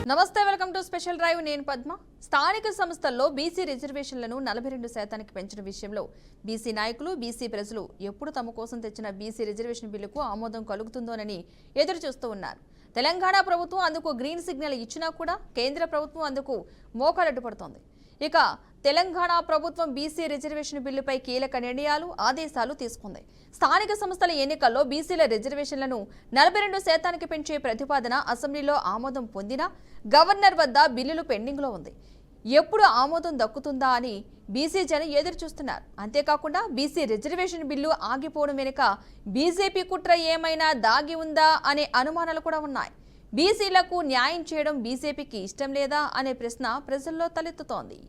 నమస్తే, welcome to special drive. నేను పద్మ. స్థానిక సంస్థల్లో బీసీ రిజర్వేషన్లను 42% పెంచిన విషయంలో బీసీ నాయకులు, బీసీ ప్రజలు ఎప్పుడు తమ కోసం తెచ్చిన బీసీ రిజర్వేషన్ బిల్లుకు ఆమోదం కలుగుతుందోనని ఎదురు చూస్తూ ఉన్నారు. తెలంగాణ ప్రభుత్వం అందుకు గ్రీన్ సిగ్నల్ ఇచ్చినా కూడా కేంద్ర ప్రభుత్వం అందుకు మోకాలడ్డుపడుతోంది. ఇక తెలంగాణ ప్రభుత్వం బీసీ రిజర్వేషన్ బిల్లుపై కీలక నిర్ణయాలు, ఆదేశాలు తీసుకుంది. స్థానిక సంస్థల ఎన్నికల్లో బీసీల రిజర్వేషన్లను 42% పెంచే ప్రతిపాదన అసెంబ్లీలో ఆమోదం పొందినా గవర్నర్ వద్ద బిల్లులు పెండింగ్లో ఉంది. ఎప్పుడు ఆమోదం దక్కుతుందా అని బీసీ జనం ఎదురు చూస్తున్నారు. అంతేకాకుండా బీసీ రిజర్వేషన్ బిల్లు ఆగిపోవడం వెనుక బీజేపీ కుట్ర ఏమైనా దాగి ఉందా అనే అనుమానాలు కూడా ఉన్నాయి. బీసీలకు న్యాయం చేయడం బీజేపీకి ఇష్టం లేదా అనే ప్రశ్న ప్రజల్లో తలెత్తుతోంది.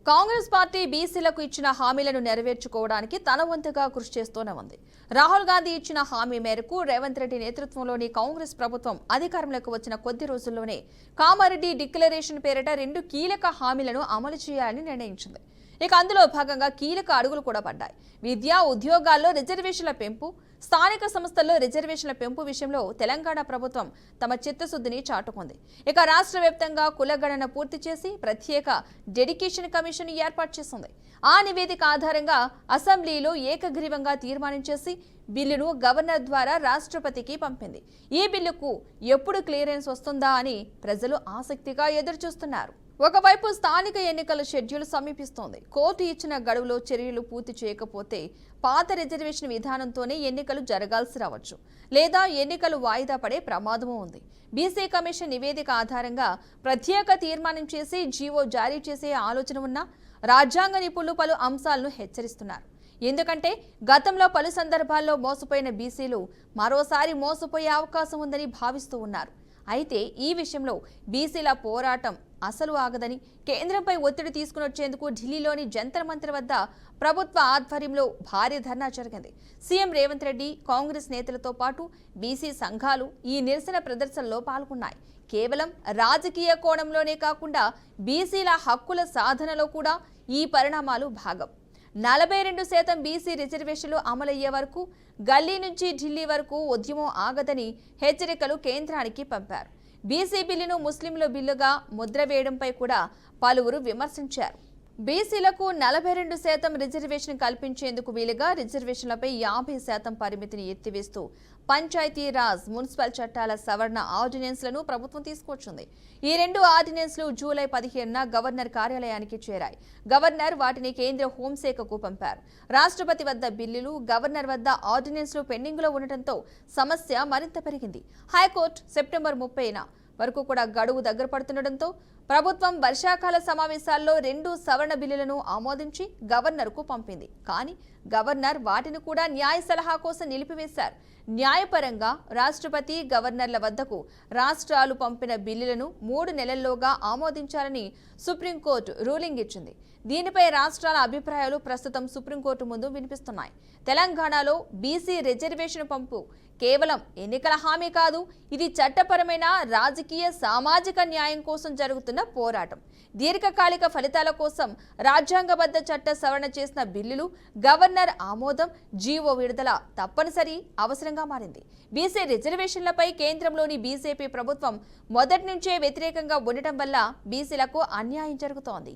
కాంగ్రెస్ పార్టీ బీసీలకు ఇచ్చిన హామీలను నెరవేర్చుకోవడానికి తన వంతుగా కృషి చేస్తూనే ఉంది. రాహుల్ గాంధీ ఇచ్చిన హామీ మేరకు రేవంత్ రెడ్డి నేతృత్వంలోని కాంగ్రెస్ ప్రభుత్వం అధికారంలోకి వచ్చిన కొద్ది రోజుల్లోనే కామారెడ్డి డిక్లరేషన్ పేరిట 2 కీలక హామీలను అమలు చేయాలని నిర్ణయించింది. ఇక అందులో భాగంగా కీలక అడుగులు కూడా పడ్డాయి. విద్యా, ఉద్యోగాల్లో రిజర్వేషన్ల పెంపు, స్థానిక సంస్థల్లో రిజర్వేషన్ల పెంపు విషయంలో తెలంగాణ ప్రభుత్వం తమ చిత్తశుద్ధిని చాటుకుంది. ఇక రాష్ట్ర వ్యాప్తంగా కులగణన పూర్తి చేసి ప్రత్యేక డెడికేషన్ కమిషన్ ఏర్పాటు చేసింది. ఆ నివేదిక ఆధారంగా అసెంబ్లీలో ఏకగ్రీవంగా తీర్మానించేసి బిల్లును గవర్నర్ ద్వారా రాష్ట్రపతికి పంపింది. ఈ బిల్లుకు ఎప్పుడు క్లియరెన్స్ వస్తుందా అని ప్రజలు ఆసక్తిగా ఎదురుచూస్తున్నారు. ఒకవైపు స్థానిక ఎన్నికల షెడ్యూల్ సమీపిస్తోంది. కోర్టు ఇచ్చిన గడువులో చర్యలు పూర్తి చేయకపోతే పాత రిజర్వేషన్ విధానంతోనే ఎన్నికలు జరగాల్సి రావచ్చు, లేదా ఎన్నికలు వాయిదా పడే ప్రమాదమూ ఉంది. బీసీ కమిషన్ నివేదిక ఆధారంగా ప్రత్యేక తీర్మానం చేసి జీవో జారీ చేసే ఆలోచన ఉన్నా రాజ్యాంగ నిపుణులు పలు అంశాలను హెచ్చరిస్తున్నారు. ఎందుకంటే గతంలో పలు సందర్భాల్లో మోసపోయిన బీసీలు మరోసారి మోసపోయే అవకాశం ఉందని భావిస్తూ ఉన్నారు. అయితే ఈ విషయంలో బీసీల పోరాటం అసలు ఆగదని కేంద్రంపై ఒత్తిడి తీసుకుని వచ్చేందుకు ఢిల్లీలోని జంతర్ మంతర్ వద్ద ప్రభుత్వ ఆధ్వర్యంలో భారీ ధర్నా జరిగింది. సీఎం రేవంత్ రెడ్డి, కాంగ్రెస్ నేతలతో పాటు బీసీ సంఘాలు ఈ నిరసన ప్రదర్శనలో పాల్గొన్నాయి. కేవలం రాజకీయ కోణంలోనే కాకుండా బీసీల హక్కుల సాధనలో కూడా ఈ పరిణామాలు భాగం. 42% బీసీ రిజర్వేషన్లు అమలయ్యే వరకు గల్లీ నుంచి ఢిల్లీ వరకు ఉద్యమం ఆగదని హెచ్చరికలు కేంద్రానికి పంపారు. బీసీ బిల్లును ముస్లింల బిల్లుగా ముద్ర వేయడంపై కూడా పలువురు విమర్శించారు. బీసీలకు 42% రిజర్వేషన్ కల్పించేందుకు వీలుగా రిజర్వేషన్లపై 50% పరిమితిని ఎత్తివేస్తూ పంచాయతీరాజ్, మున్సిపల్ చట్టాల సవరణ ఆర్డినెన్స్లను ప్రభుత్వం తీసుకొచ్చింది. ఈ 2 ఆర్డినెన్స్లు జూలై 15న గవర్నర్ కార్యాలయానికి చేరాయి. గవర్నర్ వాటిని కేంద్ర హోంశాఖకు పంపారు. రాష్ట్రపతి వద్ద బిల్లులు, గవర్నర్ వద్ద ఆర్డినెన్స్లు పెండింగ్లో ఉండటంతో సమస్య మరింత పెరిగింది. హైకోర్టు సెప్టెంబర్ 30న వరకు కూడా గడువు దగ్గర పడుతుండటంతో ప్రభుత్వం వర్షాకాల సమావేశాల్లో 2 సవరణ బిల్లులను ఆమోదించి గవర్నర్కు పంపింది. కానీ గవర్నర్ వాటిని కూడా న్యాయ సలహా కోసం నిలిపివేశారు. న్యాయపరంగా రాష్ట్రపతి, గవర్నర్ల వద్దకు రాష్ట్రాలు పంపిన బిల్లులను 3 నెలల్లోగా ఆమోదించాలని సుప్రీంకోర్టు రూలింగ్ ఇచ్చింది. దీనిపై రాష్ట్రాల అభిప్రాయాలు ప్రస్తుతం సుప్రీంకోర్టు ముందు వినిపిస్తున్నాయి. తెలంగాణలో బీసీ రిజర్వేషన్ పంపు కేవలం ఎన్నికల హామీ కాదు, ఇది చట్టపరమైన, రాజకీయ, సామాజిక న్యాయం కోసం జరుగుతున్న పోరాటం. దీర్ఘకాలిక ఫలితాల కోసం రాజ్యాంగబద్ధ చట్ట సవరణ చేసిన బిల్లులు, గవర్నర్ ఆమోదం, జీవో విడుదల తప్పనిసరి అవసరంగా మారింది. బీసీ రిజర్వేషన్లపై కేంద్రంలోని బీజేపీ ప్రభుత్వం మొదటి నుంచే వ్యతిరేకంగా ఉండటం వల్ల బీసీలకు అన్యాయం జరుగుతోంది.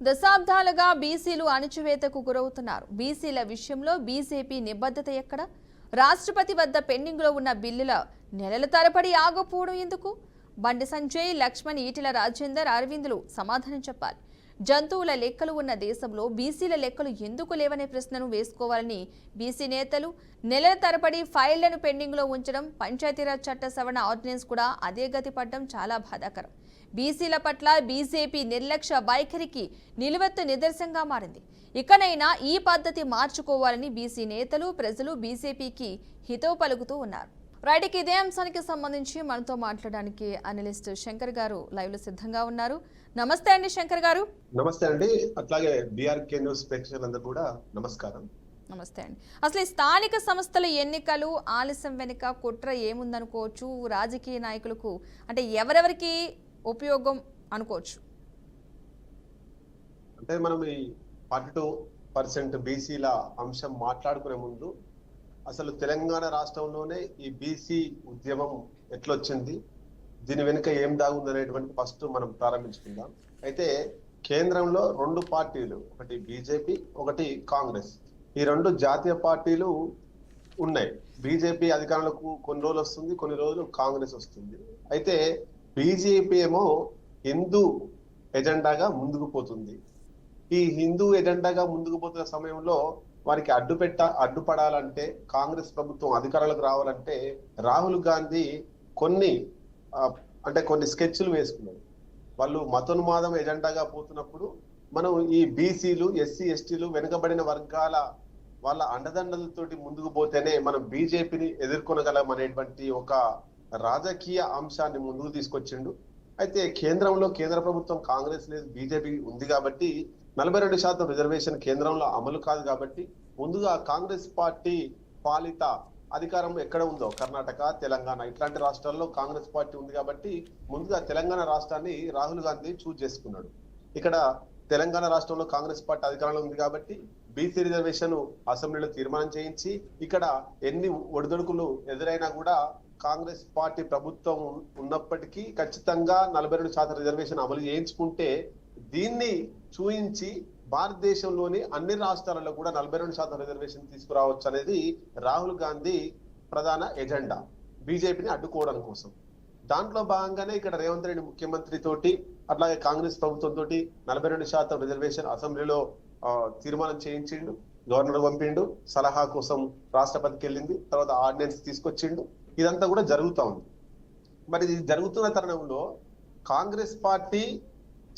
దశాబ్దాలుగా బీసీలు అణచివేతకు గురవుతున్నారు. బీసీల విషయంలో బీజేపీ నిబద్ధత ఎక్కడ? రాష్ట్రపతి వద్ద పెండింగ్లో ఉన్న బిల్లుల నెలల తరబడి ఆగపోవడం ఎందుకు? బండి సంజయ్, లక్ష్మణ్, ఈటెల రాజేందర్, అరవిందులు సమాధానం చెప్పాలి. జంతువుల లెక్కలు ఉన్న దేశంలో బీసీల లెక్కలు ఎందుకు లేవనే ప్రశ్నను వేసుకోవాలని బీసీ నేతలు నెలల తరబడి ఫైళ్లను పెండింగ్లో ఉంచడం, పంచాయతీరాజ్ చట్ట సవరణ ఆర్డినెన్స్ కూడా అదే గతి పడడం చాలా బాధాకరం. బీసీల పట్ల బీజేపీ నిర్లక్ష్య వైఖరికి నిలువెత్తు నిదర్శనంగా మారింది. ఇకనైనా ఈ పద్ధతి మార్చుకోవాలని బీసీ నేతలు, ప్రజలు బీజేపీకి హితవు పలుకుతూ ఉన్నారు. రైట్కి ఇదే అంశానికి సంబంధించి మనతో మాట్లాడడానికి అనలిస్ట్ శంకర్ గారు లైవ్ లో సిద్ధంగా ఉన్నారు. నమస్తే అండి శంకర్ గారు. నమస్తే అండి. అట్లాగే బీఆర్కే న్యూస్ ప్రేక్షకులందరూ కూడా నమస్కారం. నమస్తే అండి. అసలు స్థానిక సంస్థల ఎన్నికలు ఆలస్యం వెనుక కుట్ర ఏముందనుకోవచ్చు? రాజకీయ నాయకులకు అంటే ఎవరెవరికి ఉపయోగం అనుకోవచ్చు? అంటే మనం ఈ 42% బీసీల అంశం మాట్లాడుకునే ముందు అసలు తెలంగాణ రాష్ట్రంలోనే ఈ బీసీ ఉద్యమం ఎట్లొచ్చింది, దీని వెనుక ఏం దాగుందనేటువంటి ఫస్ట్ మనం ప్రారంభించుకుందాం. అయితే కేంద్రంలో 2 పార్టీలు, ఒకటి బీజేపీ, ఒకటి కాంగ్రెస్. ఈ 2 జాతీయ పార్టీలు ఉన్నాయి. బీజేపీ అధికారంలోకి కొన్ని రోజులు వస్తుంది, కొన్ని రోజులు కాంగ్రెస్ వస్తుంది. అయితే బీజేపీ ఏమో హిందూ ఎజెండాగా ముందుకు పోతుంది. ఈ హిందూ ఎజెండాగా ముందుకు పోతున్న సమయంలో వారికి అడ్డుపడాలంటే, కాంగ్రెస్ ప్రభుత్వం అధికారంలోకి రావాలంటే రాహుల్ గాంధీ కొన్ని కొన్ని స్కెచ్లు వేసుకున్నారు. వాళ్ళు మతోన్మాదం ఎజెండాగా పోతున్నప్పుడు మనం ఈ బీసీలు, ఎస్సీ, ఎస్టీలు, వెనుకబడిన వర్గాల వాళ్ళ అండదండలతోటి ముందుకు పోతేనే మనం బీజేపీని ఎదుర్కొనగలం అనేటువంటి ఒక రాజకీయ అంశాన్ని ముందుకు తీసుకొచ్చిండు. అయితే కేంద్ర ప్రభుత్వం కాంగ్రెస్ లేదు, బీజేపీ ఉంది కాబట్టి 42% రిజర్వేషన్ కేంద్రంలో అమలు కాదు కాబట్టి ముందుగా కాంగ్రెస్ పార్టీ పాలిత అధికారం ఎక్కడ ఉందో, కర్ణాటక, తెలంగాణ ఇట్లాంటి రాష్ట్రాల్లో కాంగ్రెస్ పార్టీ ఉంది కాబట్టి ముందుగా తెలంగాణ రాష్ట్రాన్ని రాహుల్ గాంధీ చూజ్ చేసుకున్నాడు. ఇక్కడ తెలంగాణ రాష్ట్రంలో కాంగ్రెస్ పార్టీ అధికారంలో ఉంది కాబట్టి బీసీ రిజర్వేషన్ అసెంబ్లీలో తీర్మానం చేయించి, ఇక్కడ ఎన్ని ఒడిదొడుకులు ఎదురైనా కూడా కాంగ్రెస్ పార్టీ ప్రభుత్వం ఉన్నప్పటికీ ఖచ్చితంగా 42% రిజర్వేషన్ అమలు చేయించుకుంటే దీన్ని చూయించి భారతదేశంలోని అన్ని రాష్ట్రాలలో కూడా 42% రిజర్వేషన్ తీసుకురావచ్చు అనేది రాహుల్ గాంధీ ప్రధాన ఎజెండా, బీజేపీని అడ్డుకోవడం కోసం. దాంట్లో భాగంగానే ఇక్కడ రేవంత్ రెడ్డి ముఖ్యమంత్రి తోటి, అట్లాగే కాంగ్రెస్ ప్రభుత్వం తోటి 42% రిజర్వేషన్ అసెంబ్లీలో తీర్మానం చేయించిండు. గవర్నర్ పంపిండు, సలహా కోసం రాష్ట్రపతికి వెళ్ళింది, తర్వాత ఆర్డినెన్స్ తీసుకొచ్చిండు. ఇదంతా కూడా జరుగుతూ ఉంది. మరి ఇది జరుగుతున్న తరుణంలో కాంగ్రెస్ పార్టీ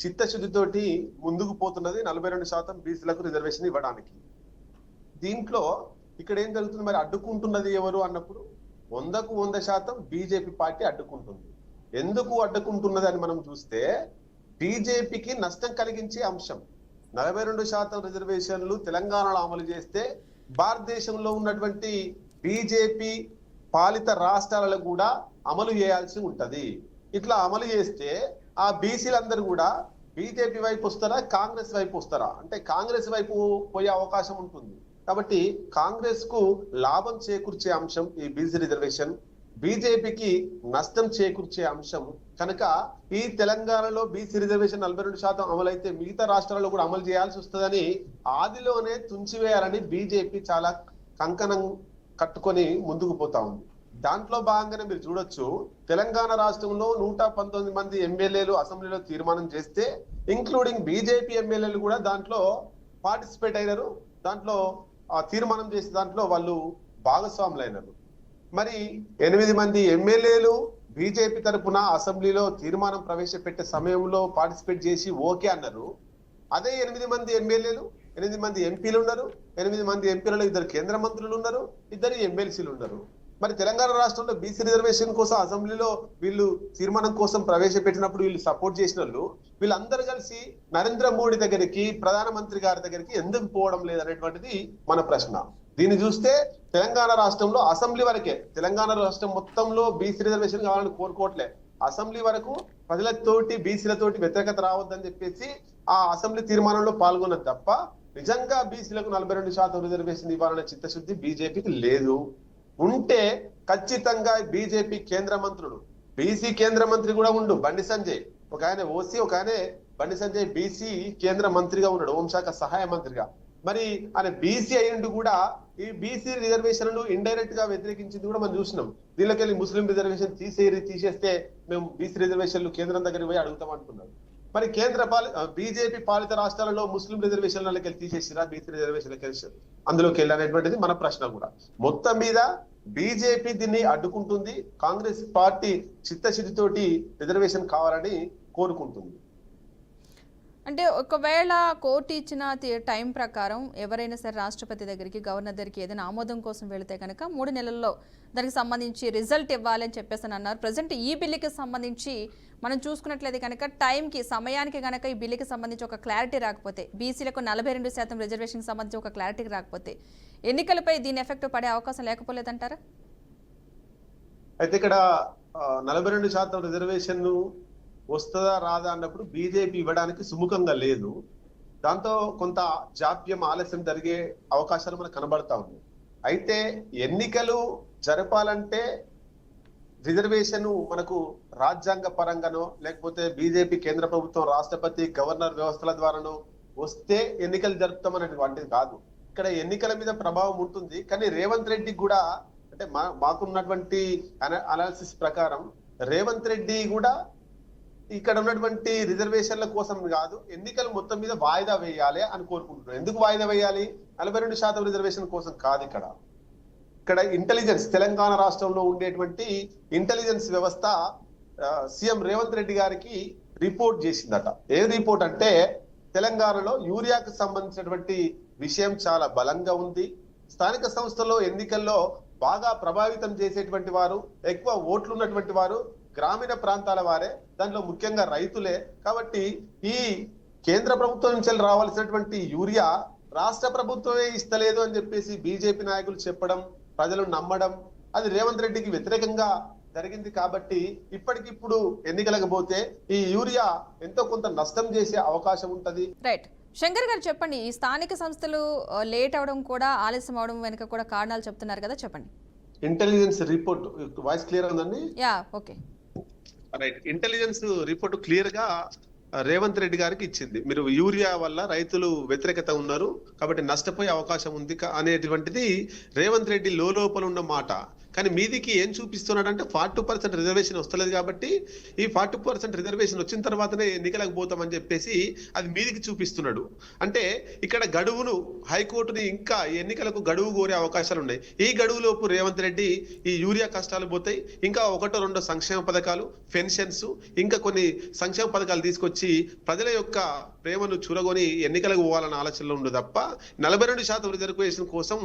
చిత్తశుద్ధితోటి ముందుకు పోతున్నది 42% బీసీలకు రిజర్వేషన్ ఇవ్వడానికి. దీంట్లో ఇక్కడ ఏం జరుగుతుంది, మరి అడ్డుకుంటున్నది ఎవరు అన్నప్పుడు 100కు 100% బీజేపీ పార్టీ అడ్డుకుంటుంది. ఎందుకు అడ్డుకుంటున్నది అని మనం చూస్తే బీజేపీకి నష్టం కలిగించే అంశం. 42% రిజర్వేషన్లు తెలంగాణలో అమలు చేస్తే భారతదేశంలో ఉన్నటువంటి బీజేపీ పాలిత రాష్ట్రాలలో కూడా అమలు చేయాల్సి ఉంటది. ఇట్లా అమలు చేస్తే ఆ బీసీలందరూ కూడా బీజేపీ వైపు వస్తారా, కాంగ్రెస్ వైపు వస్తారా? అంటే కాంగ్రెస్ వైపు పోయే అవకాశం ఉంటుంది. కాబట్టి కాంగ్రెస్ కు లాభం చేకూర్చే అంశం ఈ బీసీ రిజర్వేషన్, బీజేపీకి నష్టం చేకూర్చే అంశం కనుక ఈ తెలంగాణలో బీసీ రిజర్వేషన్ 42% అమలైతే మిగతా రాష్ట్రాల్లో కూడా అమలు చేయాల్సి వస్తుందని ఆదిలోనే తుంచివేయాలని బీజేపీ చాలా కంకణం కట్టుకొని ముందుకు పోతా ఉంది. దాంట్లో భాగంగానే మీరు చూడొచ్చు, తెలంగాణ రాష్ట్రంలో 119 మంది ఎమ్మెల్యేలు అసెంబ్లీలో తీర్మానం చేస్తే ఇంక్లూడింగ్ బీజేపీ ఎమ్మెల్యేలు కూడా దాంట్లో పార్టిసిపేట్ అయినారు, దాంట్లో తీర్మానం చేసే దాంట్లో వాళ్ళు భాగస్వాములైనారు. మరి 8 మంది ఎమ్మెల్యేలు బీజేపీ తరఫున అసెంబ్లీలో తీర్మానం ప్రవేశపెట్టే సమయంలో పార్టిసిపేట్ చేసి ఓకే అన్నారు. అదే 8 మంది ఎమ్మెల్యేలు, 8 మంది ఎంపీలు ఉన్నారు. 8 మంది ఎంపీలలో 2 కేంద్ర మంత్రులు ఉన్నారు, 2 ఎమ్మెల్సీలు ఉన్నారు. మరి తెలంగాణ రాష్ట్రంలో బీసీ రిజర్వేషన్ కోసం అసెంబ్లీలో వీళ్ళు తీర్మానం కోసం ప్రవేశపెట్టినప్పుడు వీళ్ళు సపోర్ట్ చేసిన వీళ్ళందరూ కలిసి నరేంద్ర మోడీ దగ్గరికి, ప్రధానమంత్రి గారి దగ్గరికి ఎందుకు పోవడం లేదనేటువంటిది మన ప్రశ్న. దీన్ని చూస్తే తెలంగాణ రాష్ట్రంలో అసెంబ్లీ వరకే, తెలంగాణ రాష్ట్రం మొత్తంలో బీసీ రిజర్వేషన్ కావాలని కోరుకోవట్లే. అసెంబ్లీ వరకు ప్రజలతోటి బీసీలతోటి వ్యతిరేకత రావద్దని చెప్పేసి ఆ అసెంబ్లీ తీర్మానంలో పాల్గొన్నది తప్ప నిజంగా బీసీలకు 42% రిజర్వేషన్ ఇవ్వాలనే చిత్తశుద్ధి బీజేపీకి లేదు. ఉంటే ఖచ్చితంగా బీజేపీ కేంద్ర మంత్రులు, బీసీ కేంద్ర మంత్రి కూడా ఉండు బండి సంజయ్, ఒక ఆయన ఓసీ, ఒక ఆయన బండి సంజయ్ బీసీ కేంద్ర మంత్రిగా ఉన్నాడు, హోంశాఖ సహాయ మంత్రిగా. మరి ఆయన బీసీ అయ్యిండు కూడా ఈ బీసీ రిజర్వేషన్లు ఇండైరెక్ట్ గా వ్యతిరేకించింది కూడా మనం చూసినాం. దీనిలోకి వెళ్ళి ముస్లిం రిజర్వేషన్ తీసేస్తే మేము బీసీ రిజర్వేషన్లు కేంద్రం దగ్గరికి పోయి అడుగుతాం అంటున్నారు. మరి బీజేపీ పాలిత రాష్ట్రాలలో ముస్లిం రిజర్వేషన్లకి వెళ్ళి తీసేసిరా, బీసీ రిజర్వేషన్లకి అందులోకి వెళ్ళనేటువంటిది మన ప్రశ్న కూడా. మొత్తం మీద బీజేపీ దీన్ని అడ్డుకుంటుంది, కాంగ్రెస్ పార్టీ చిత్తశుద్ధితోటి రిజర్వేషన్ కావాలని కోరుకుంటుంది. అంటే ఒకవేళ కోర్టు ఇచ్చిన టైం ప్రకారం ఎవరైనా సరే రాష్ట్రపతి దగ్గరికి, గవర్నర్ దగ్గరికి ఏదైనా ఆమోదం కోసం వెళితే కనుక 3 నెలల్లో దానికి సంబంధించి రిజల్ట్ ఇవ్వాలని చెప్పేసి అన్నారు. ప్రజెంట్ ఈ బిల్లుకి సంబంధించి మనం చూసుకున్నట్లయితే కనుక టైంకి, సమయానికి కనుక ఈ బిల్లుకి సంబంధించి ఒక క్లారిటీ రాకపోతే, బీసీలకు 42% రిజర్వేషన్కి సంబంధించి ఒక క్లారిటీ రాకపోతే ఎన్నికలపై దీని ఎఫెక్ట్ పడే అవకాశం లేకపోలేదంటారా? అయితే ఇక్కడ 42% రిజర్వేషన్ వస్తుందా రాదా అన్నప్పుడు బీజేపీ ఇవ్వడానికి సుముఖంగా లేదు. దాంతో కొంత జాప్యం, ఆలస్యం జరిగే అవకాశాలు మనకు కనబడతా ఉన్నాయి. అయితే ఎన్నికలు జరపాలంటే రిజర్వేషన్ మనకు రాజ్యాంగ పరంగానో లేకపోతే బీజేపీ కేంద్ర ప్రభుత్వం రాష్ట్రపతి గవర్నర్ వ్యవస్థల ద్వారానో వస్తే ఎన్నికలు జరుపుతామనేటువంటిది కాదు. ఇక్కడ ఎన్నికల మీద ప్రభావం ఉంటుంది. కానీ రేవంత్ రెడ్డి కూడా అంటే మాకున్నటువంటి అనాలిసిస్ ప్రకారం రేవంత్ రెడ్డి కూడా ఇక్కడ ఉన్నటువంటి రిజర్వేషన్ల కోసం కాదు, ఎన్నికలు మొత్తం మీద వాయిదా వేయాలి అని కోరుకుంటున్నారు. ఎందుకు వాయిదా వేయాలి? 42% రిజర్వేషన్ కోసం కాదు. ఇక్కడ ఇంటెలిజెన్స్, తెలంగాణ రాష్ట్రంలో ఉండేటువంటి ఇంటెలిజెన్స్ వ్యవస్థ సీఎం రేవంత్ రెడ్డి గారికి రిపోర్ట్ చేసిందట. ఏ రిపోర్ట్ అంటే తెలంగాణలో యూరియాకు సంబంధించినటువంటి విషయం చాలా బలంగా ఉంది. స్థానిక సంస్థల్లో ఎన్నికల్లో బాగా ప్రభావితం చేసేటువంటి వారు, ఎక్కువ ఓట్లు ఉన్నటువంటి వారు గ్రామీణ ప్రాంతాల వారే, దాంట్లో ముఖ్యంగా రైతులే. కాబట్టి ఈ కేంద్ర ప్రభుత్వం నుంచి రావాల్సినటువంటి యూరియా రాష్ట్ర ప్రభుత్వమే ఇస్తలేదు అని చెప్పేసి బీజేపీ నాయకులు చెప్పడం, ప్రజలు నమ్మడం, అది రేవంత్ రెడ్డికి వ్యతిరేకంగా జరిగింది. కాబట్టి ఇప్పటికిప్పుడు ఎన్నికలకు పోతే ఈ యూరియా ఎంతో కొంత నష్టం చేసే అవకాశం ఉంటది. రైట్. శంకర్ గారు చెప్పండి, ఈ స్థానిక సంస్థలు లేట్ అవడం కూడా, ఆలస్యం అవడం వెనుక కూడా కారణాలు చెప్తున్నారు కదా, చెప్పండి. ఇంటెలిజెన్స్ రిపోర్ట్ వాయిస్ క్లియర్ ఉందండి? Yeah, okay. Right. Intelligence report clear గా రేవంత్ రెడ్డి గారికి ఇచ్చింది. మీరు యూరియా వల్ల రైతులు వ్యతిరేకత ఉన్నారు కాబట్టి నష్టపోయే అవకాశం ఉంది అనేటువంటిది రేవంత్ రెడ్డి లోపల ఉన్న మాట. కానీ మీదికి ఏం చూపిస్తున్నాడు అంటే 40% రిజర్వేషన్ వస్తలేదు కాబట్టి ఈ 40% రిజర్వేషన్ వచ్చిన తర్వాతనే ఎన్నికలకు పోతామని చెప్పేసి అది మీదికి చూపిస్తున్నాడు. అంటే ఇక్కడ గడువును, హైకోర్టుని ఇంకా ఎన్నికలకు గడువు కోరే అవకాశాలు ఉన్నాయి. ఈ గడువులోపు రేవంత్ రెడ్డి ఈ యూరియా కష్టాలు పోతాయి, ఇంకా 1-2 సంక్షేమ పథకాలు, పెన్షన్స్, ఇంకా కొన్ని సంక్షేమ పథకాలు తీసుకొచ్చి ప్రజల యొక్క ప్రేమను చూరగొని ఎన్నికలకు పోవాలన్న ఆలోచనలో ఉండదు తప్ప 42% రిజర్వేషన్ కోసం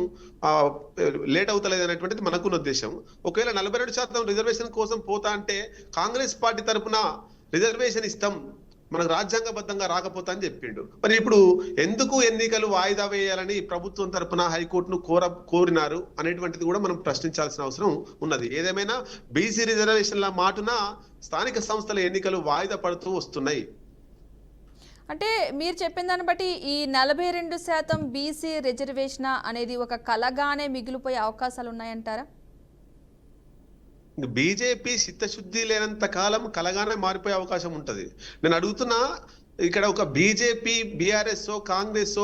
లేట్ అవుతలేదు అనేటువంటిది మనకున్న ఉద్దేశం. ఒకవేళ 42% రిజర్వేషన్ కోసం పోతా అంటే కాంగ్రెస్ పార్టీ తరఫున రిజర్వేషన్ ఇస్తాం, మనకు రాజ్యాంగబద్ధంగా రాకపోతా అని చెప్పిండు. మరి ఇప్పుడు ఎందుకు ఎన్నికలు వాయిదా వేయాలని ప్రభుత్వం తరఫున హైకోర్టును కోరినారు అనేటువంటిది కూడా మనం ప్రశ్నించాల్సిన అవసరం ఉన్నది. ఏదేమైనా బీసీ రిజర్వేషన్ల మాటున స్థానిక సంస్థల ఎన్నికలు వాయిదా పడుతూ వస్తున్నాయి. అంటే మీరు చెప్పిన దాన్ని బట్టి ఈ 42% బీసీ రిజర్వేషన్ అనేది ఒక కలగానే మిగిలిపోయే అవకాశాలు ఉన్నాయంటారా? బీజేపీ చిత్తశుద్ధి లేనంత కాలం కలగానే మారిపోయే అవకాశం ఉంటది. నేను అడుగుతున్నా, ఇక్కడ ఒక బీజేపీ, బీఆర్ఎస్, కాంగ్రెస్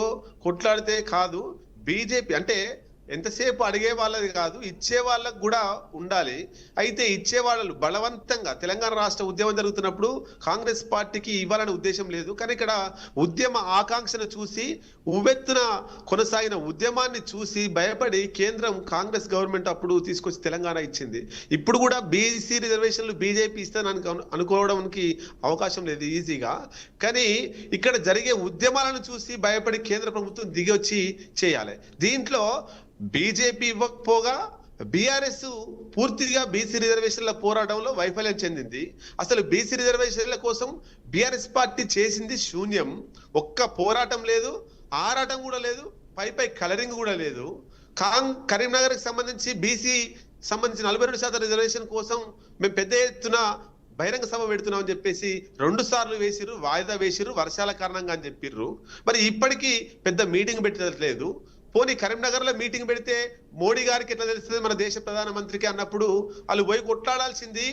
కొట్లాడితే కాదు, బీజేపీ అంటే ఎంతసేపు అడిగే వాళ్ళది కాదు, ఇచ్చే వాళ్ళకు కూడా ఉండాలి. అయితే ఇచ్చే వాళ్ళు బలవంతంగా తెలంగాణ రాష్ట్ర ఉద్యమం జరుగుతున్నప్పుడు కాంగ్రెస్ పార్టీకి ఇవ్వాలనే ఉద్దేశం లేదు. కానీ ఇక్కడ ఉద్యమ ఆకాంక్షను చూసి, ఉవ్వెత్తున కొనసాగిన ఉద్యమాన్ని చూసి భయపడి కేంద్రం, కాంగ్రెస్ గవర్నమెంట్ అప్పుడు తీసుకొచ్చి తెలంగాణ ఇచ్చింది. ఇప్పుడు కూడా బీసీ రిజర్వేషన్లు బీజేపీ ఇస్తుందని అనుకోవడానికి అవకాశం లేదు ఈజీగా. కానీ ఇక్కడ జరిగే ఉద్యమాలను చూసి భయపడి కేంద్ర ప్రభుత్వం దిగొచ్చి చేయాలి. దీంట్లో బీజేపీ ఇవ్వకపోగా బీఆర్ఎస్ పూర్తిగా బీసీ రిజర్వేషన్ల పోరాటంలో వైఫల్యం చెందింది. అసలు బీసీ రిజర్వేషన్ల కోసం బీఆర్ఎస్ పార్టీ చేసింది శూన్యం. ఒక్క పోరాటం లేదు, ఆరాటం కూడా లేదు, పై కలరింగ్ కూడా లేదు. కరీంనగర్కి సంబంధించి బీసీ సంబంధించి 42% రిజర్వేషన్ కోసం మేము పెద్ద ఎత్తున బహిరంగ సభ పెడుతున్నాం అని చెప్పేసి 2 సార్లు వేసిర్రు, వాయిదా వేసిర్రు, వర్షాల కారణంగా అని చెప్పిర్రు. మరి ఇప్పటికీ పెద్ద మీటింగ్ పెట్టలేదు. పోనీ కరీంనగర్ లో మీటింగ్ పెడితే మోడీ గారికి ఎట్లా తెలుస్తుంది మన దేశ ప్రధానమంత్రికి అన్నప్పుడు వాళ్ళు పోయి కొట్లాడాల్సింది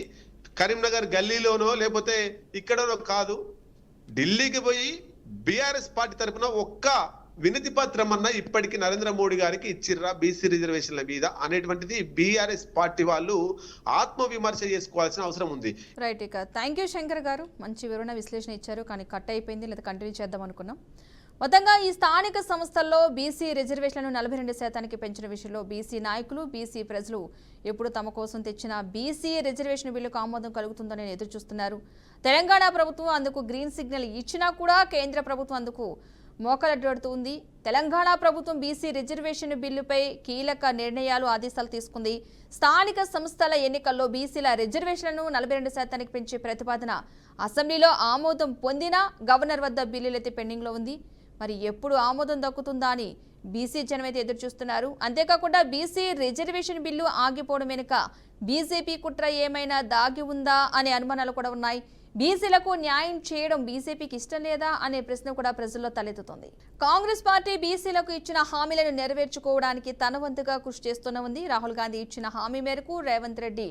కరీంనగర్ గల్లీలోనో లేకపోతే ఇక్కడనో కాదు, ఢిల్లీకి పోయి బీఆర్ఎస్ పార్టీ తరఫున ఒక్క వినతి పత్రం అన్న ఇప్పటికీ నరేంద్ర మోడీ గారికి ఇచ్చిర్రా బీసీ రిజర్వేషన్ల మీద అనేటువంటిది బీఆర్ఎస్ పార్టీ వాళ్ళు ఆత్మవిమర్శ చేసుకోవాల్సిన అవసరం ఉంది. రైట్. ఇక థ్యాంక్ యూ శంకర్ గారు, మంచి వివరణ విశ్లేషణ ఇచ్చారు. కానీ కట్ అయిపోయింది, లేదా కంటిన్యూ చేద్దాం అనుకున్నాం. మొత్తంగా ఈ స్థానిక సంస్థల్లో బీసీ రిజర్వేషన్లను 42% పెంచిన విషయంలో బీసీ నాయకులు, బీసీ ప్రజలు ఎప్పుడు తమ కోసం తెచ్చిన బీసీ రిజర్వేషన్ బిల్లుకు ఆమోదం కలుగుతుందని ఎదురు చూస్తున్నారు. తెలంగాణ ప్రభుత్వం అందుకు గ్రీన్ సిగ్నల్ ఇచ్చినా కూడా కేంద్ర ప్రభుత్వం అందుకు మోకలడ్డుతుంది. తెలంగాణ ప్రభుత్వం బీసీ రిజర్వేషన్ బిల్లుపై కీలక నిర్ణయాలు, ఆదేశాలు తీసుకుంది. స్థానిక సంస్థల ఎన్నికల్లో బీసీల రిజర్వేషన్లను 42% పెంచే ప్రతిపాదన అసెంబ్లీలో ఆమోదం పొందినా గవర్నర్ వద్ద బిల్లులైతే పెండింగ్లో ఉంది. మరి ఎప్పుడు ఆమోదం దక్కుతుందా అని బీసీ జనమైతే ఎదురు చూస్తున్నారు. అంతేకాకుండా బీసీ రిజర్వేషన్ బిల్లు ఆగిపోవడం వెనుక బీజేపీ కుట్ర ఏమైనా దాగి ఉందా అనే అనుమానాలు కూడా ఉన్నాయి. బీసీలకు న్యాయం చేయడం బీజేపీకి ఇష్టం లేదా అనే ప్రశ్న కూడా ప్రజల్లో తలెత్తుతోంది. కాంగ్రెస్ పార్టీ బీసీలకు ఇచ్చిన హామీలను నెరవేర్చుకోవడానికి తన వంతుగా కృషి చేస్తూనే ఉంది. రాహుల్ గాంధీ ఇచ్చిన హామీ మేరకు రేవంత్ రెడ్డి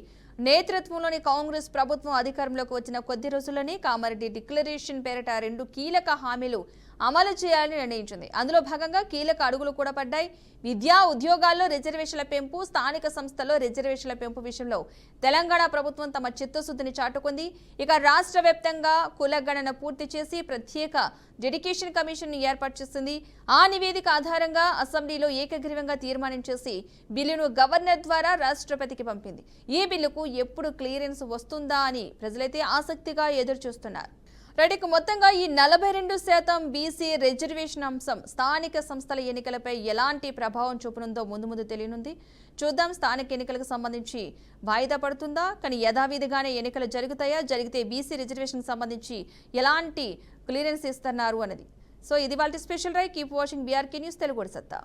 నేతృత్వంలోని కాంగ్రెస్ ప్రభుత్వం అధికారంలోకి వచ్చిన కొద్ది రోజుల్లోనే కామారెడ్డి డిక్లరేషన్ పేరిట 2 కీలక హామీలు అమలు చేయాలని నిర్ణయించింది. అందులో భాగంగా కీలక అడుగులు కూడా పడ్డాయి. విద్యా ఉద్యోగాల్లో రిజర్వేషన్ల పెంపు, స్థానిక సంస్థల్లో రిజర్వేషన్ల పెంపు విషయంలో తెలంగాణ ప్రభుత్వం తమ చిత్తశుద్ధిని చాటుకుంది. ఇక రాష్ట్ర వ్యాప్తంగా కులగణన పూర్తి చేసి ప్రత్యేక డెడికేషన్ కమిషన్ ఏర్పాటు చేసింది. ఆ నివేదిక ఆధారంగా అసెంబ్లీలో ఏకగ్రీవంగా తీర్మానం చేసి బిల్లును గవర్నర్ ద్వారా రాష్ట్రపతికి పంపింది. ఈ బిల్లుకు ఎప్పుడు క్లియరెన్స్ వస్తుందా అని ప్రజలైతే ఆసక్తిగా ఎదురు చూస్తున్నారు. రెడ్డికి మొత్తంగా ఈ 42% బీసీ రిజర్వేషన్ అంశం స్థానిక సంస్థల ఎన్నికలపై ఎలాంటి ప్రభావం చూపనుందో ముందు తెలియనుంది. చూద్దాం, స్థానిక ఎన్నికలకు సంబంధించి వాయిదా పడుతుందా, కానీ యథావిధిగానే ఎన్నికలు జరుగుతాయా, జరిగితే బీసీ రిజర్వేషన్ సంబంధించి ఎలాంటి క్లియరెన్స్ ఇస్తున్నారు అన్నది. సో ఇది వాళ్ళ special right. Keep watching BRK news Telugu సత్తా.